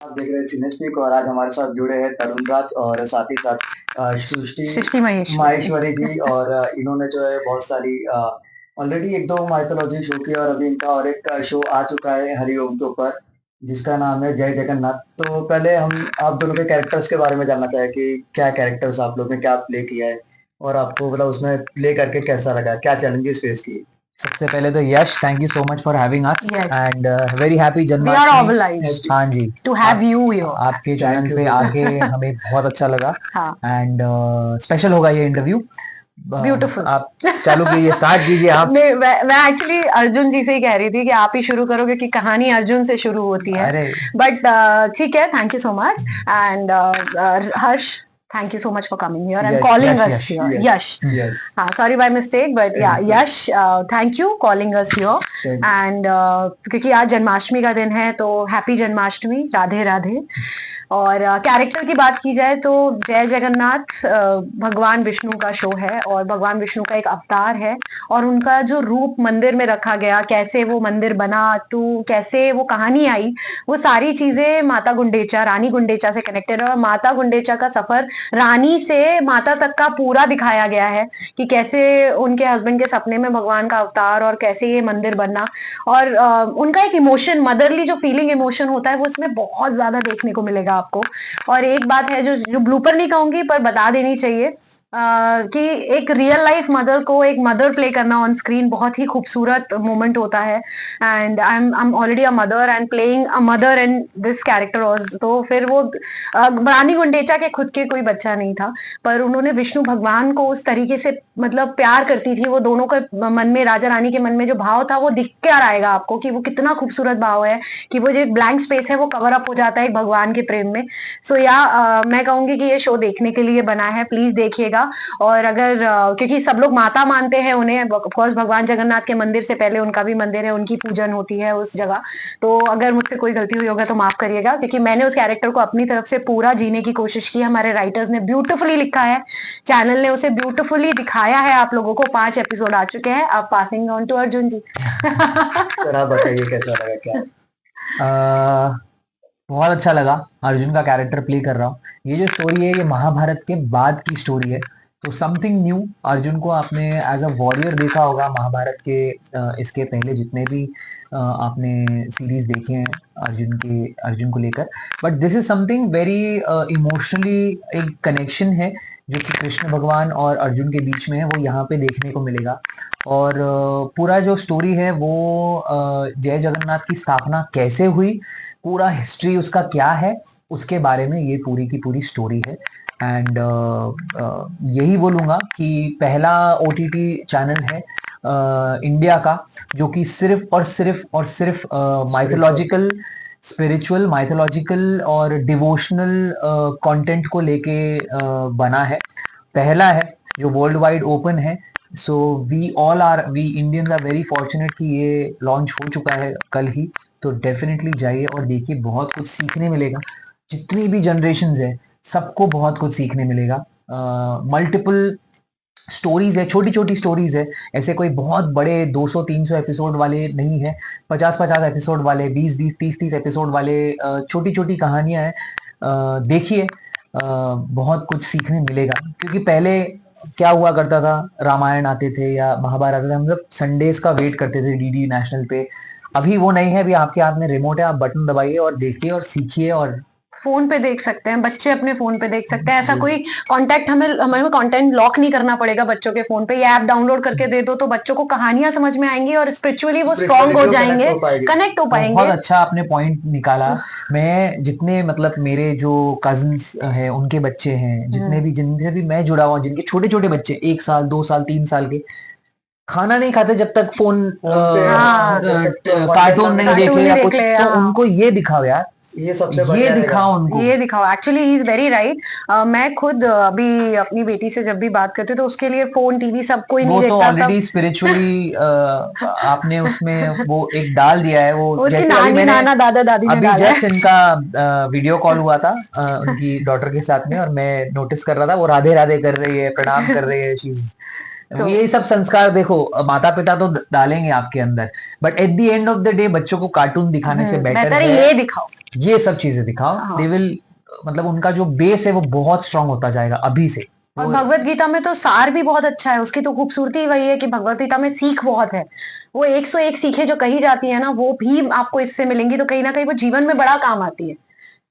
आप देख रहे हैं सिनेस्टिक और आज हमारे साथ जुड़े हैं तरुण राज और साथ ही साथ सृष्टि सृष्टि महेश्वरी। माहेश्वरी जी और इन्होंने जो है बहुत सारी ऑलरेडी एक दो माइथोलॉजी शो की और अभी इनका और एक शो आ चुका है हरिओम के ऊपर जिसका नाम है जय जगन्नाथ। तो पहले हम आप दोनों के कैरेक्टर्स के बारे में जानना चाहें कि क्या कैरेक्टर्स आप लोग ने क्या प्ले किया है और आपको मतलब उसमें प्ले करके कैसा लगा, क्या चैलेंजेस फेस किए। सबसे पहले तो Yash, thank you so much for having us Yes. And very happy We are Janmashtami. obliged हाँ जी, to have you here. आपके चैनल Thank you. पे आके हमें बहुत अच्छा लगा हाँ, एंड स्पेशल होगा ये इंटरव्यू। ब्यूटीफुल। आप चालू कीजिए, स्टार्ट कीजिए आप। मैं एक्चुअली अर्जुन जी से ही कह रही थी कि आप ही शुरू करो क्योंकि कहानी अर्जुन से शुरू होती है। अरे बट ठीक है, thank you so much and Harsh, thank you so much for coming here and Yes, calling Yash, us Yash, here. yes, Yash. yes. Sorry by mistake, but yeah, Thank you. Yash, thank you calling us here. Thank you. And क्योंकि आज जन्माष्टमी का दिन है तो happy Janmashtami, Radhe Radhe. और character की बात की जाए तो जय जगन्नाथ भगवान विष्णु का शो है और भगवान विष्णु का एक अवतार है और उनका जो रूप मंदिर में रखा गया, कैसे वो मंदिर बना, तो कैसे वो कहानी आई, वो सारी चीजें माता गुंडेचा, रानी गुंडेचा से कनेक्टेड है और माता गुंडेचा का सफर रानी से माता तक का पूरा दिखाया गया है कि कैसे उनके हस्बैंड के सपने में भगवान का अवतार और कैसे ये मंदिर बनना और उनका एक इमोशन, मदरली जो फीलिंग इमोशन होता है वो इसमें बहुत ज्यादा देखने को मिलेगा आपको। और एक बात है जो ब्लूपर नहीं कहूंगी पर बता देनी चाहिए कि एक रियल लाइफ मदर को एक मदर प्ले करना ऑन स्क्रीन बहुत ही खूबसूरत मोमेंट होता है and I am already a mother and playing a mother in this character. तो फिर वो रानी गुंडेचा के खुद के कोई बच्चा नहीं था पर उन्होंने विष्णु भगवान को उस तरीके से मतलब प्यार करती थी, वो दोनों के मन में, राजा रानी के मन में जो भाव था वो दिख कर आएगा आपको कि वो कितना खूबसूरत भाव है कि वो जो एक ब्लैंक स्पेस है वो कवर अप हो जाता है एक भगवान के प्रेम में। सो मैं कहूंगी कि ये शो देखने के लिए बना है, प्लीज देखिएगा। और अगर क्योंकि सब लोग माता मानते हैं उन्हें, ऑफकोर्स भगवान जगन्नाथ के मंदिर से पहले उनका भी मंदिर है, उनकी पूजन होती है उस जगह। तो अगर मुझसे कोई गलती हुई होगा तो माफ करिएगा क्योंकि मैंने उस कैरेक्टर को अपनी तरफ से पूरा जीने की कोशिश की। हमारे राइटर्स ने ब्यूटीफुली लिखा है, चैनल ने उसे ब्यूटीफुली दिखाया है आप लोगों को। 5 एपिसोड आ चुके हैं। अब passing on to Arjun ji. Sir आप बताइए कैसा लगा क्या। बहुत अच्छा लगा, अर्जुन का कैरेक्टर प्ले कर रहा हूँ। ये जो स्टोरी है ये महाभारत के बाद की स्टोरी है, तो समथिंग न्यू। अर्जुन को आपने एज अ वॉरियर देखा होगा महाभारत के इसके पहले जितने भी आपने सीरीज देखे हैं अर्जुन को लेकर, but this is something very emotionally, एक कनेक्शन है जो कि कृष्ण भगवान और अर्जुन के बीच में है, वो यहाँ पे देखने को मिलेगा। और पूरा जो स्टोरी है वो जय जगन्नाथ की स्थापना कैसे हुई, पूरा हिस्ट्री उसका क्या है, उसके बारे में ये पूरी की पूरी स्टोरी है। एंड यही बोलूँगा कि पहला ओटीटी चैनल है इंडिया का जो कि सिर्फ माइथोलॉजिकल, स्पिरिचुअल, माइथोलॉजिकल और डिवोशनल कंटेंट को लेके बना है। पहला है जो वर्ल्ड वाइड ओपन है। So we Indians are very fortunate कि ये लॉन्च हो चुका है कल ही। तो डेफिनेटली जाइए और देखिए, बहुत कुछ सीखने मिलेगा। जितनी भी जनरेशन्स है सबको बहुत कुछ सीखने मिलेगा। मल्टीपल स्टोरीज है, छोटी छोटी स्टोरीज है, ऐसे कोई बहुत बड़े 200-300 एपिसोड वाले नहीं है। 50-50 एपिसोड वाले, 20-20, 30-30 एपिसोड वाले छोटी छोटी कहानियां हैं। देखिए, बहुत कुछ सीखने मिलेगा। क्योंकि पहले क्या हुआ करता था, रामायण आते थे या महाभारत आते थे, हम सब संडेज का वेट करते थे डीडी नेशनल पे। अभी वो नहीं है, अभी आपके हाथ में रिमोट है, आप बटन दबाइए और देखिए और सीखिए। और फोन पे देख सकते हैं बच्चे, अपने फोन पे देख सकते हैं। ऐसा कोई कांटेक्ट हमें कंटेंट लॉक नहीं करना पड़ेगा बच्चों के फोन पे। ये ऐप डाउनलोड करके दे दो तो बच्चों को कहानियां समझ में आएंगी और स्पिरिचुअली वो स्ट्रांग हो जाएंगे, कनेक्ट हो पाएंगे। बहुत अच्छा आपने पॉइंट निकाला। मैं जितने मतलब मेरे जो कजिन्स हैं उनके बच्चे हैं, जिनसे भी मैं जुड़ा हुआ, जिनके छोटे छोटे बच्चे 1 साल 2 साल 3 साल के, खाना नहीं खाते जब तक फोन कार्टून नहीं देखे या कुछ, तो उनको ये दिखाओ यार, ये सबसे ये दिखाओ उनको, ये दिखाओ। Actually he is very right. मैं खुद अभी अपनी बेटी से जब भी बात करती हूँ तो उसके लिए फोन टीवी सब कोई नहीं देखता। वो तो ऑलरेडी स्पिरिचुअली आपने उसमें वो एक डाल दिया है। वो जैसे नानी नाना दादा दादी ने अभी जस्ट इनका वीडियो कॉल हुआ था उनकी डॉटर के साथ में, और मैं नोटिस कर रहा था वो राधे राधे कर रही है, प्रणाम कर रही है। तो ये सब संस्कार देखो, माता पिता तो डालेंगे आपके अंदर, but at the end of the day बच्चों को कार्टून दिखाने से बेटर बेहतर है है ये दिखाओ, ये सब चीजें दिखाओ। हाँ। दे विल, मतलब उनका जो बेस है वो बहुत स्ट्रांग होता जाएगा अभी से। और तो भगवत गीता में तो सार भी बहुत अच्छा है, उसकी तो खूबसूरती वही है कि भगवत गीता में सीख बहुत है। वो 101 सीखें जो कही जाती है ना, वो भी आपको इससे मिलेंगी, तो कहीं ना कहीं वो जीवन में बड़ा काम आती है।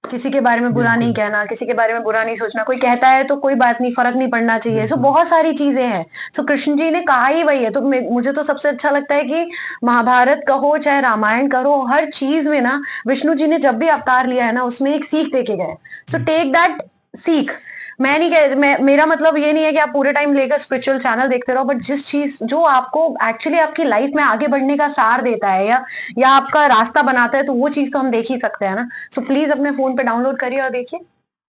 किसी के बारे में बुरा नहीं बिल्कुल कहना, किसी के बारे में बुरा नहीं सोचना, कोई कहता है तो कोई बात नहीं, फर्क नहीं पड़ना चाहिए। सो बिल्कुल बहुत सारी चीजें हैं। सो कृष्ण जी ने कहा ही वही है। तो मुझे तो सबसे अच्छा लगता है कि महाभारत कहो चाहे रामायण करो, हर चीज में ना विष्णु जी ने जब भी अवतार लिया है ना, उसमें एक सीख दे के गए। सो टेक दैट सीख। मैं नहीं कह मैं मेरा मतलब ये नहीं है कि आप पूरे टाइम लेकर स्पिरिचुअल चैनल देखते रहो, बट जिस चीज जो आपको एक्चुअली आपकी लाइफ में आगे बढ़ने का सार देता है या आपका रास्ता बनाता है, तो वो चीज तो हम देख ही सकते हैं ना। सो प्लीज अपने फोन पे डाउनलोड करिए और देखिए।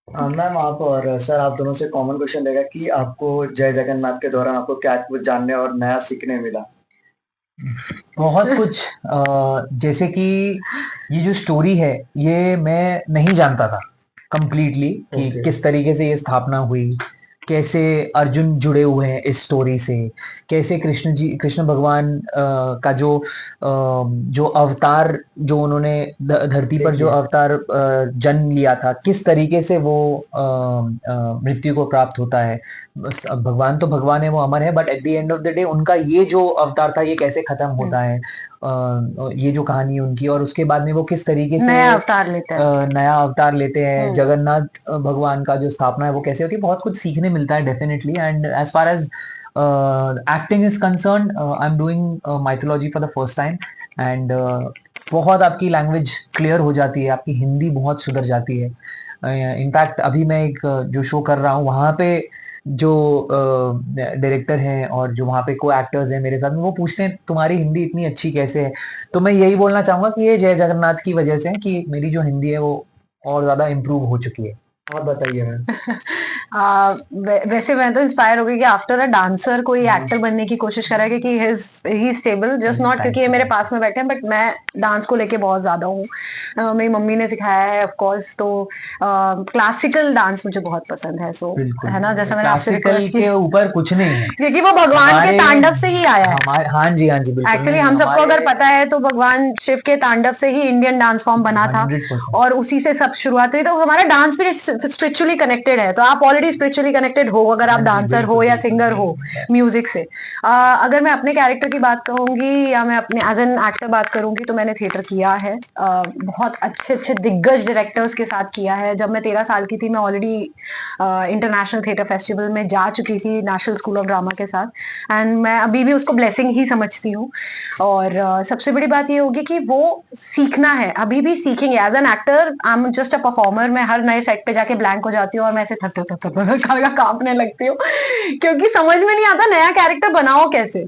मैम आप और सर, आप दोनों से कॉमन क्वेश्चन रहेगा कि आपको जय जगन्नाथ के दौरान आपको क्या कुछ जानने और नया सीखने मिला? बहुत कुछ। जैसे कि ये जो स्टोरी है ये मैं नहीं जानता था कंप्लीटली कि ओके। किस तरीके से ये स्थापना हुई, कैसे अर्जुन जुड़े हुए हैं इस स्टोरी से, कैसे कृष्ण भगवान का जो अवतार, जो उन्होंने धरती पर जो देखिए, अवतार जन्म लिया था, किस तरीके से वो मृत्यु को प्राप्त होता है। भगवान तो भगवान है, वो अमर है, but at the end of the day उनका ये जो अवतार था ये कैसे खत्म होता है, ये जो कहानी है उनकी, और उसके बाद में वो किस तरीके से नया अवतार लेता है। नया अवतार लेते हैं, जगन्नाथ भगवान का जो स्थापना है वो कैसे होती है, बहुत कुछ सीखने मिलता है definitely. And as far as acting is concern, I am doing mythology for the first time, and बहुत आपकी लैंग्वेज क्लियर हो जाती है, आपकी हिंदी बहुत सुधर जाती है। इनफैक्ट अभी मैं एक जो शो कर रहा हूँ वहां पे जो डायरेक्टर हैं और जो वहाँ पे को एक्टर्स हैं मेरे साथ में, वो पूछते हैं तुम्हारी हिंदी इतनी अच्छी कैसे है। तो मैं यही बोलना चाहूंगा कि ये जय जगन्नाथ की वजह से है कि मेरी जो हिंदी है वो और ज्यादा इम्प्रूव हो चुकी है। आप बताइए मैम। वैसे मैं तो इंस्पायर हो गई कि आफ्टर अ डांसर कोई एक्टर बनने की कोशिश कर रहा है, क्योंकि ही स्टेबल जस्ट नॉट क्योंकि ये मेरे पास में बैठे हैं, बट मैं डांस को लेके बहुत ज्यादा हूँ। मेरी मम्मी ने सिखाया है ऑफ कोर्स। तो क्लासिकल डांस मुझे बहुत पसंद है। सो बिल्कुल, है ना, जैसा मैंने आपसे क्लासिकल रिक्वेस्ट की, के ऊपर कुछ नहीं है। क्योंकि वो भगवान के हमारे तांडव से ही आया है। हमारे हाँ जी बिल्कुल, एक्चुअली नहीं हम सबको अगर हमारे पता है तो भगवान शिव के तांडव से ही इंडियन डांस फॉर्म बना था, 100%। और उसी से सब शुरुआत हुई। तो हमारा डांस भी स्पिरिचुअली कनेक्टेड है। तो आप ऑलरेडी स्पिरिचुअली कनेक्टेड हो, अगर आप हाँ जी डांसर हो बिल्कुल या बिल्कुल, सिंगर हो नहीं म्यूजिक से। अगर मैं अपने कैरेक्टर की बात कहूंगी या मैं अपने एज एन एक्टर बात करूंगी, तो मैंने थिएटर किया है। बहुत अच्छे अच्छे दिग्गज डायरेक्टर्स के साथ किया है। जब मैं 13 साल की थी, मैं ऑलरेडी इंटरनेशनल थिएटर फेस्टिवल में जा चुकी थी नेशनल स्कूल ऑफ ड्रामा के साथ। एंड मैं अभी भी उसको ब्लेसिंग ही समझती हूँ। और सबसे बड़ी बात ये होगी कि वो सीखना है, अभी भी सीखेंगे। As an actor I am just a performer. मैं हर नए सेट पे जाके ब्लैंक हो जाती हूँ और मैं ऐसे थक थक थक थक कांपने लगती हूँ, क्योंकि समझ में नहीं आता नया कैरेक्टर बनाओ कैसे।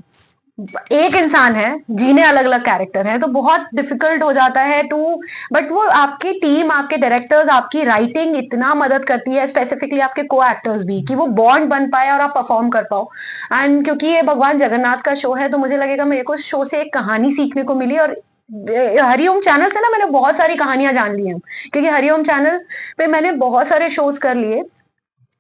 एक इंसान है, जीने अलग अलग कैरेक्टर हैं, तो बहुत डिफिकल्ट हो जाता है टू। बट वो आपकी टीम, आपके डायरेक्टर्स, आपकी राइटिंग इतना मदद करती है, स्पेसिफिकली आपके को एक्टर्स भी, कि वो बॉन्ड बन पाए और आप परफॉर्म कर पाओ। एंड क्योंकि ये भगवान जगन्नाथ का शो है, तो मुझे लगेगा मेरे को शो से एक कहानी सीखने को मिली। और हरिओम चैनल से ना मैंने बहुत सारी कहानियां जान ली हैं, क्योंकि हरिओम चैनल पे मैंने बहुत सारे शोज कर लिए।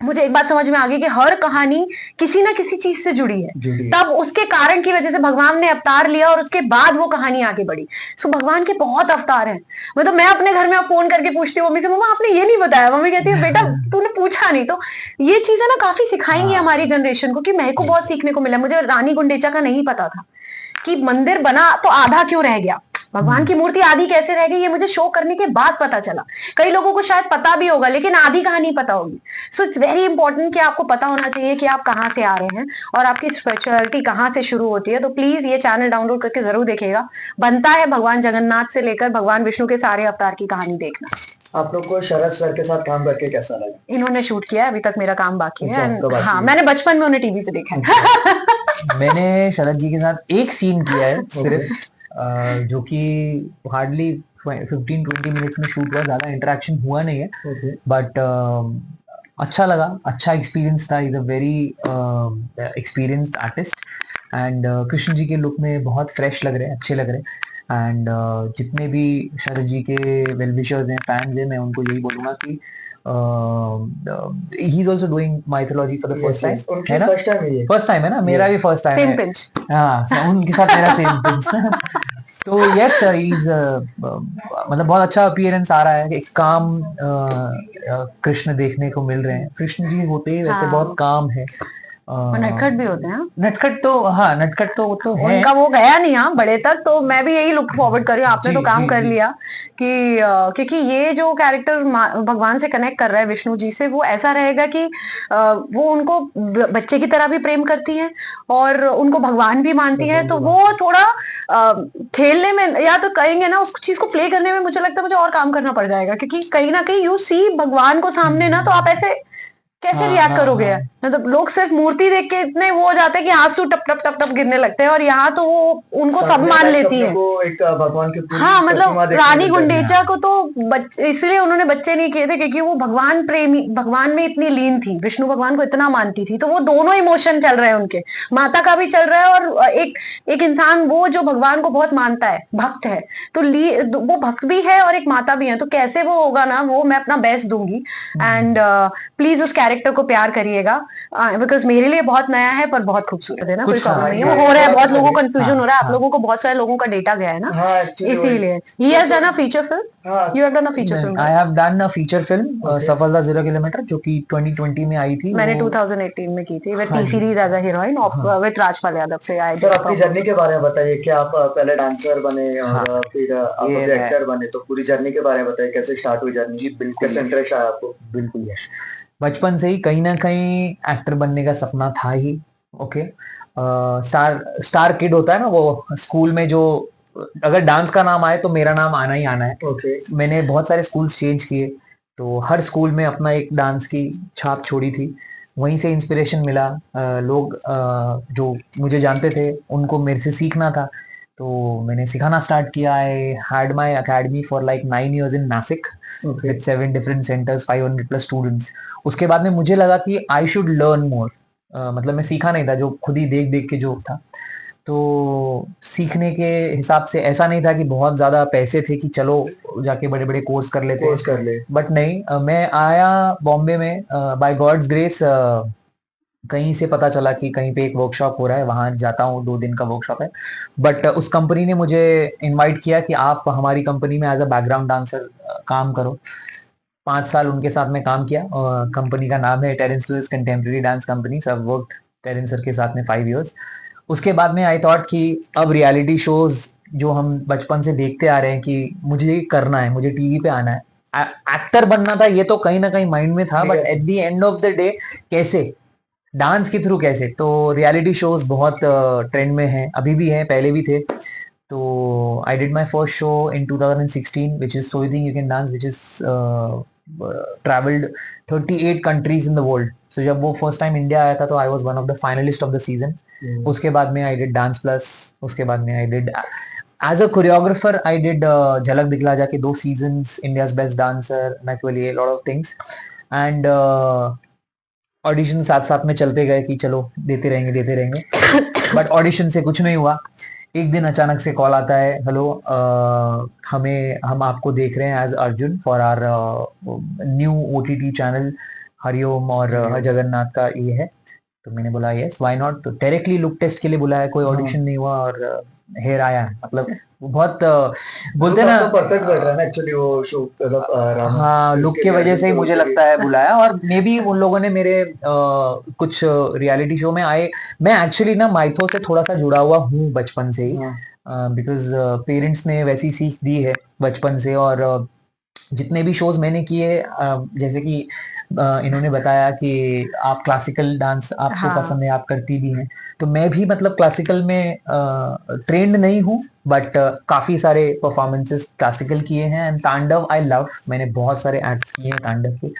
मुझे एक बात समझ में आ गई कि हर कहानी किसी ना किसी चीज से जुड़ी है। तब उसके कारण की वजह से भगवान ने अवतार लिया और उसके बाद वो कहानी आगे बढ़ी। सो भगवान के बहुत अवतार हैं। मतलब मैं अपने घर में फोन करके पूछती हूँ मम्मी से, मम्मा आपने ये नहीं बताया। मम्मी कहती है बेटा तूने पूछा नहीं। तो ये चीजें ना काफी सिखाएंगी हाँ हमारी जनरेशन को, कि मेरे को बहुत सीखने को मिला। मुझे रानी गुंडेचा का नहीं पता था कि मंदिर बना तो आधा क्यों रह गया, भगवान की मूर्ति आधी कैसे रह गई, ये मुझे शो करने के बाद पता चला। कई लोगों को शायद पता भी होगा, लेकिन आधी कहानी पता होगी। सो इट्स वेरी इंपॉर्टेंट कि आपको पता होना चाहिए कि आप कहाँ से आ रहे हैं और आपकी स्पिरिचुअलिटी कहाँ से शुरू होती है। तो प्लीज ये चैनल डाउनलोड करके जरूर देखिएगा। बनता है भगवान जगन्नाथ से लेकर भगवान विष्णु के सारे अवतार की कहानी देखना। आप लोग को शरद सर के साथ काम करके कैसा लगा? इन्होंने शूट किया है, अभी तक मेरा काम बाकी है। अच्छा, And आपका बाकी हाँ, है। मैंने बचपन में उन्हें टीवी से देखा है। मैंने शरद जी के साथ एक सीन किया है ओके। सिर्फ, जो कि हार्डली 15-20 मिनट्स में शूट हुआ, ज्यादा इंटरेक्शन हुआ नहीं है, ओके। बट अच्छा लगा, अच्छा एक्सपीरियंस था। Is a very experienced artist, and Krishna ji के लुक में बहुत फ्रेश लग रहे हैं, अच्छे लग रहे हैं। एंड जितने भी शरद जी के वेल विशर्स हैं, फैंस हैं, मैं उनको यही बोलूंगा कि he is also doing mythology for the first time, उनकी है ना? फर्स्ट टाइम है फर्स्ट टाइम है ना, मेरा भी फर्स्ट टाइम सेम है। पिंच। हाँ, उनके साथ मेरा सेम पिंच। तो यस, इज मतलब बहुत अच्छा अपीयरेंस आ रहा है, एक काम कृष्ण देखने को मिल रहे हैं। कृष्ण जी होते ही वैसे बहुत हाँ, काम है। और नटखट भी होते हैं। नटखट तो, हाँ, नटखट तो वो तो है। उनका वो गया नहीं हाँ बड़े तक, तो मैं भी यही लुक फॉरवर्ड कर रही हूँ। आपने जी तो काम जी कर जी। लिया कि क्योंकि ये जो कैरेक्टर भगवान से कनेक्ट कर रहा है विष्णु जी से, वो ऐसा रहेगा कि वो उनको बच्चे की तरह भी प्रेम करती है और उनको भगवान भी मानती है। तो वो थोड़ा खेलने में या तो कहेंगे ना, उस चीज को प्ले करने में मुझे लगता है मुझे और काम करना पड़ जाएगा, क्योंकि कहीं ना कहीं यू सी भगवान को सामने ना, तो आप ऐसे कैसे हाँ रिएक्ट हाँ करोगे हाँ। यार? मतलब लोग सिर्फ मूर्ति देख के इतने वो हो जाते हैं कि आंसू टप टप टप टप गिरने लगते हैं, और यहाँ तो वो उनको सब सामने मान लाइक लेती अपने है। को एक भगवान की पूरी हाँ, मतलब प्रतिमा देखने रानी मिल जाती है। गुंडेचा को तो इसलिए उन्होंने बच्चे नहीं किए थे क्योंकि वो भगवान प्रेमी, भगवान में इतनी लीन थी, विष्णु भगवान को इतना मानती थी। तो वो दोनों इमोशन चल रहे हैं उनके, माता का भी चल रहा है, और एक एक इंसान वो जो भगवान को बहुत मानता है, भक्त है, तो वो भक्त भी है और एक माता भी है। तो कैसे वो होगा ना, वो मैं अपना बेस्ट दूंगी। एंड प्लीज उस कैरेक्टर को प्यार करिएगा, बिकॉज मेरे लिए बहुत नया है पर बहुत खूबसूरत है ना, कोई कुछ, हाँ, प्रॉब्लम नहीं है। ये वो हो रहा है, थोड़ा बहुत सा लोगों को लगे। कंफ्यूजन हो हाँ रहा है, आप हाँ। लोगों को बहुत सारे लोगों का डेटा गया है ना, हाँ एक्चुअली वही इसीलिए। ही तो हैज डन अ सब। फीचर फिल्म, हाँ you have done a feature नहीं, film I right? Have done a feature film, okay. सफलता 0 किलोमीटर, जो कि 2020 में आई थी मैंने वो। 2018 में की थी विद हाँ टी जी। सीरीज एज अ हीरोइन, हाँ विद राजपाल यादव से आई सर डिड अपनी जर्नी के बारे में बताइए कि आप पहले डांसर बने हाँ। और फिर आप ये अभी मैं, एक्टर बने, तो पूरी जर्नी के बारे में बताइए, कैसे स्टार्ट हुई जर्नी, जी बिल्कुल, कैसे इंटरेस्ट आया आपको? बिल्कुल यश। बचपन से ही कहीं ना कहीं एक्टर बनने का सपना था ही। ओके। स्टार स्टार किड होता है ना वो स्कूल में, जो अगर डांस का नाम आए तो मेरा नाम आना ही आना है। ओके। मैंने बहुत सारे स्कूल्स चेंज किए, तो हर स्कूल में अपना एक डांस की छाप छोड़ी थी। वहीं से इंस्पिरेशन मिला। लोग जो मुझे जानते थे उनको मेरे से सीखना था, तो मैंने सिखाना स्टार्ट किया। I had my academy for like 9 years in Nashik okay. With 7 different centers, 500+ students. उसके बाद में मुझे लगा कि आई शुड लर्न मोर। मतलब मैं सीखा नहीं था, जो खुद ही देख देख के जो था। तो सीखने के हिसाब से ऐसा नहीं था कि बहुत ज़्यादा पैसे थे कि चलो जाके बड़े बड़े कोर्स कर लेते हैं। कोर्स कर ले। बट नहीं, मैं आया बॉम्बे में बाय गॉड्स ग्रेस। कहीं से पता चला कि कहीं पे एक वर्कशॉप हो रहा है, वहां जाता हूँ, 2 दिन का वर्कशॉप है। बट उस कंपनी ने मुझे इनवाइट किया कि आप हमारी कंपनी में एज अ बैकग्राउंड डांसर काम करो। 5 साल उनके साथ में काम किया। कंपनी का नाम है Terence Lewis contemporary dance company. So I worked Terence sir के साथ में 5 years। उसके बाद में आई थॉट कि अब रियलिटी शोज जो हम बचपन से देखते आ रहे हैं कि मुझे ये करना है, मुझे टीवी पे आना है, एक्टर बनना था, ये तो कहीं ना कहीं माइंड में था। But at the end of the day कैसे, डांस के थ्रू कैसे? तो रियलिटी शोज बहुत ट्रेंड में हैं, अभी भी हैं, पहले भी थे। तो I did my first show in 2016 which is so you think you can dance, which is travelled 38 countries in the world. So जब वो फर्स्ट टाइम इंडिया आया था तो I was one of the finalist of the season. उसके बाद में I did dance plus. उसके बाद में I did as a choreographer, I did Jhalak Dikhla Jaa 2 seasons, India's best dancer, मैकवेली, lot of things. And audition साथ साथ में चलते गए कि चलो देते रहेंगे देते रहेंगे। बट ऑडिशन से कुछ नहीं हुआ। एक दिन अचानक से कॉल आता है, हेलो, हम आपको देख रहे हैं as Arjun for our new OTT channel Hariom और जगन्नाथ का ये है। तो मैंने बोला यस व्हाई नॉट। तो डायरेक्टली लुक टेस्ट के लिए बुलाया, कोई ऑडिशन नहीं हुआ और हेयर आया। मतलब बहुत बोलते हैं ना, तो परफेक्ट बैठ रहा है ना एक्चुअली वो शो, मतलब हाँ, लुक के वजह से ही मुझे लगता है बुलाया। और मे बी उन लोगों ने मेरे कुछ रियलिटी शो में आए। मैं एक्चुअली ना माइथो से थोड़ा सा जुड़ा हुआ हूँ बचपन से ही, बिकॉज पेरेंट्स ने वैसी सीख दी है बचपन से। और जितने भी शोज मैंने किए, जैसे कि इन्होंने बताया कि आप क्लासिकल डांस आपको हाँ। पसंद है, आप करती भी हैं। तो मैं भी मतलब क्लासिकल में ट्रेंड नहीं हूँ, बट काफी सारे परफॉर्मेंसेस क्लासिकल किए हैं। एंड तांडव आई लव, मैंने बहुत सारे एक्ट्स किए हैं तांडव के।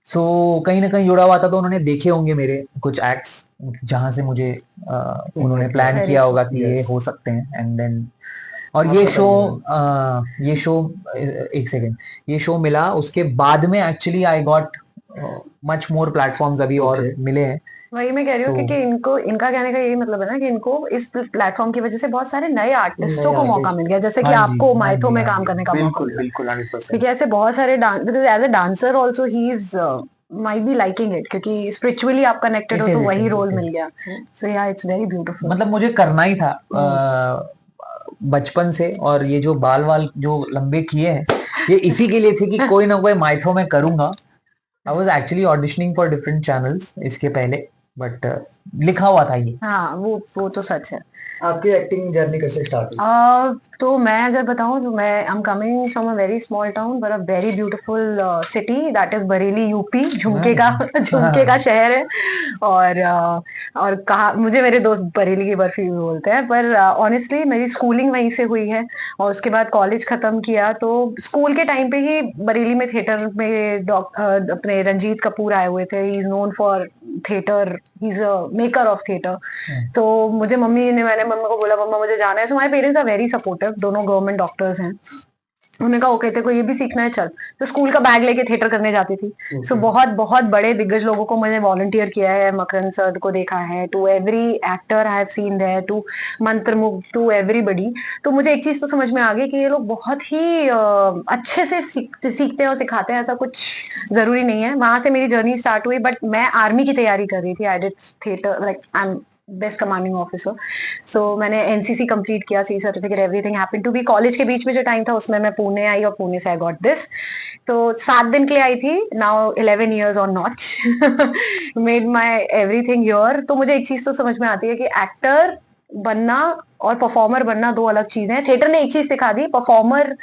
सो कहीं ना कहीं जुड़ा हुआ था, तो उन्होंने देखे होंगे मेरे कुछ एक्ट्स, जहां से मुझे उन्होंने प्लान किया होगा कि ये हो सकते हैं। एंड देन और ये शो एक सेकेंड, ये शो मिला उसके बाद में actually I got much more platforms अभी और मिले हैं। वही मैं कह रही हूँ, तो क्योंकि इनको, इनका कहने का यही मतलब है ना कि इनको इस प्लेटफॉर्म की वजह से बहुत सारे नए आर्टिस्टों नए को मौका आर्टिस्ट, मिल गया, जैसे कि हाँ जी, आपको हाँ माइथो जी, में हाँ काम जी, करने का मौका बिल्कुल मिला। बिल्कुल 100%। क्योंकि ऐसे बहुत सारे as a dancer also he is might be liking it, क्योंकि स्पिरिचुअली आप कनेक्टेड हो तो वही रोल मिल गया। सो या इट्स वेरी ब्यूटीफुल। मतलब मुझे करना ही था बचपन से, और ये जो बाल वाल जो लंबे किए हैं ये इसी के लिए थे कि कोई ना कोई माइथो में करूंगा। I was actually auditioning for different channels इसके पहले, बट लिखा हुआ था ये। हाँ, वो तो सच है। आपकी एक्टिंग जर्नी कैसे स्टार्ट हुई? तो मैं अगर बताऊं तो मैं I am coming from a very small town but a very beautiful city, that is Bareilly, UP. झुमके का झुमके का शहर है। और कहा, मुझे मेरे दोस्त बरेली की बर्फी भी बोलते हैं, पर ऑनेस्टली मेरी स्कूलिंग वहीं से हुई है। और उसके बाद कॉलेज खत्म किया तो स्कूल के टाइम पे ही बरेली में थिएटर में अपने रंजीत कपूर आए हुए थे। He is known for theatre, he is a maker of theatre. तो मैंने मम्मी को बोला, मम्मा मुझे जाना है। So my parents are very supportive, दोनों गवर्नमेंट डॉक्टर्स हैं। उन्होंने कहा ओके, तेरे को ये भी सीखना है, चल। तो स्कूल का बैग लेके थिएटर करने जाती थी। सो बहुत बहुत बड़े दिग्गज लोगों को मैंने वॉलंटियर किया है। मकरंद सर को देखा है, to every actor I have seen there, to मंत्रमुग्ध, टू एवरीबडी। तो मुझे एक चीज तो समझ में आ गई कि ये लोग बहुत ही अच्छे से सीखते हैं और सिखाते हैं। ऐसा कुछ जरूरी नहीं है। वहां से मेरी जर्नी स्टार्ट हुई, बट मैं आर्मी की तैयारी कर रही थी। I did theatre, like I am best commanding officer. So मैंने एनसीसी कंप्लीट किया, C certificate, everything happened to be. College के बीच में जो टाइम था उसमें मैं पुणे आई, और पुणे से आई गॉट दिस। तो 7 दिन के लिए आई थी। Now 11 years on notch, made my everything your. तो मुझे एक चीज तो समझ में आती है कि एक्टर बनना और परफॉर्मर बनना दो अलग चीजें हैं। थिएटर ने एक चीज सिखा दी, परफॉर्मर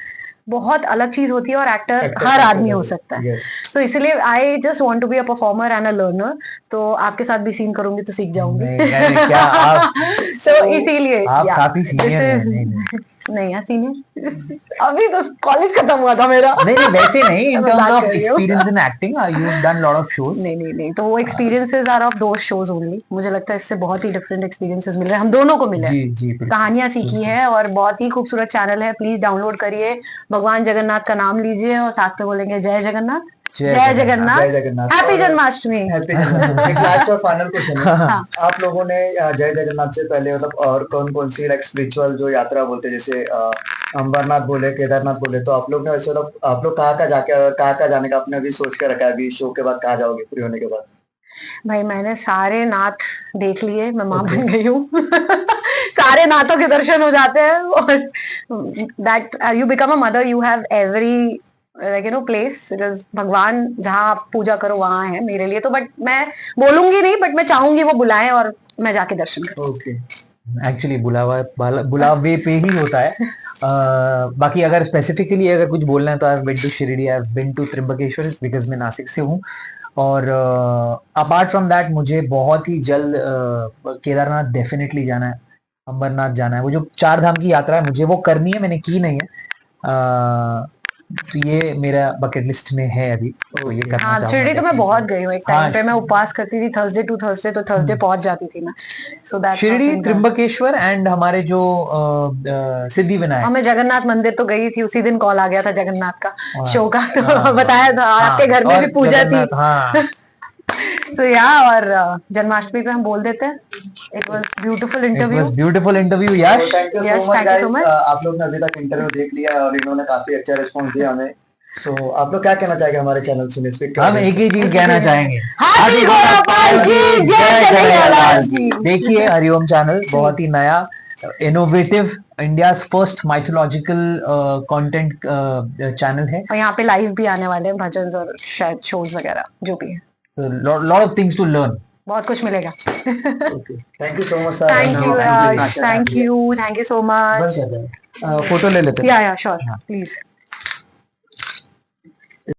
बहुत अलग चीज होती है और एक्टर हर आदमी हो सकता है। तो इसलिए I just want to be a performer and a learner. तो आपके साथ भी सीन करूंगी तो सीख जाऊंगी। नहीं, क्या आप तो इसीलिए आप काफी सीनियर हैं। नहीं यार, सीनियर अभी तो कॉलेज खत्म हुआ था मेरा। नहीं वैसे नहीं, इन मैं टर्म्स बात ऑफ कर रही हूँ। Experience in acting you have done lot of shows. नहीं, तो वो एक्सपीरियंसेस आर ऑफ दो शोज ओनली। मुझे लगता है इससे बहुत ही डिफरेंट एक्सपीरियंसेस मिल रहे हैं, हम दोनों को मिले हैं। जी बिल्कुल। कहानियां सीखी है, और बहुत ही खूबसूरत चैनल है, प्लीज डाउनलोड करिए। भगवान जगन्नाथ का नाम लीजिए और साथ में बोलेंगे जय जगन्नाथ, जय जगन्नाथ, जय जगन्नाथ, हैप्पी जन्माष्टमी। हैप्पी जगन्नाथ। एक लास्ट और फाइनल क्वेश्चन है, हाँ। आप लोगों ने जय जगन्नाथ से पहले मतलब और कौन कौन सी लाइक स्पिरिचुअल जो यात्रा बोलते हैं, जैसे अम्बरनाथ बोले, केदारनाथ बोले, तो आप लोग ने वैसे मतलब आप लोग कहाँ कहाँ जाके कहाँ कहाँ जाने का आपने अभी सोच के रखा है? अभी शो के बाद कहाँ जाओगे फ्री होने के बाद? भाई मैंने सारे नाथ देख लिए, मैं माँ Okay. बन गई हूँ। सारे नाथों के दर्शन हो जाते हैं। और that you become a mother, you have every like you know place. भगवान जहाँ आप पूजा करो वहां है मेरे लिए तो। बट मैं बोलूंगी नहीं, बट मैं चाहूंगी वो बुलाएं और मैं जाके दर्शन करूं। ओके, एक्चुअली बुलावे पे ही होता है। बाकी अगर स्पेसिफिकली अगर कुछ बोलना है तो I have been to Shirdi, I have been to Trimbakeshwar, because मैं नासिक से हूँ। और अपार्ट फ्रॉम दैट मुझे बहुत ही जल्द केदारनाथ डेफिनेटली जाना है, अमरनाथ जाना है। वो जो 4 धाम की यात्रा है मुझे वो करनी है, मैंने की नहीं है। तो ये मेरा बकेट लिस्ट में है अभी, तो ये करना हाँ, चाहूंगा शिरडी तो मैं definitely। बहुत गई हूँ। एक टाइम हाँ, पे मैं उपवास करती थी थर्सडे टू थर्सडे, तो थर्सडे पहुंच जाती थी मैं। So that's Shirdi, Trimbakeshwar and हमारे जो सिद्धि विनायक। मैं जगन्नाथ मंदिर तो गई थी, उसी दिन कॉल आ गया था जगन्नाथ का हाँ, शो का, तो हाँ, बताया था। हाँ, आपके घर में और भी पूजा थी। जगन्नाथ, हाँ। तो या और जन्माष्टमी पे हम बोल देते हैं। It was beautiful it interview. Was beautiful interview Yash. Thank you so Yash, much thank you guys, so much. आप लोग ने अभी तक इंटरव्यू देख लिया है और इन्होंने काफी अच्छा रिस्पॉन्स दिया हमें। सो आप लोग क्या कहना चाहेंगे हमारे चैनल से? स्पीक हम एक ही चीज कहना चाहेंगे, हाथी घोड़ा पाल की जय, कन्हैयालाल की। देखिए हरिओम चैनल बहुत ही नया, innovative, India's first mythological content channel है। और यहाँ पे लाइव भी आने वाले हैं भजन और शायद शोज वगैरह जो भी है। Lot of things to learn. बहुत कुछ मिलेगा। Thank you so much sir. Thank you, thank you so much. Photo ले लेते हैं। या श्योर, प्लीज।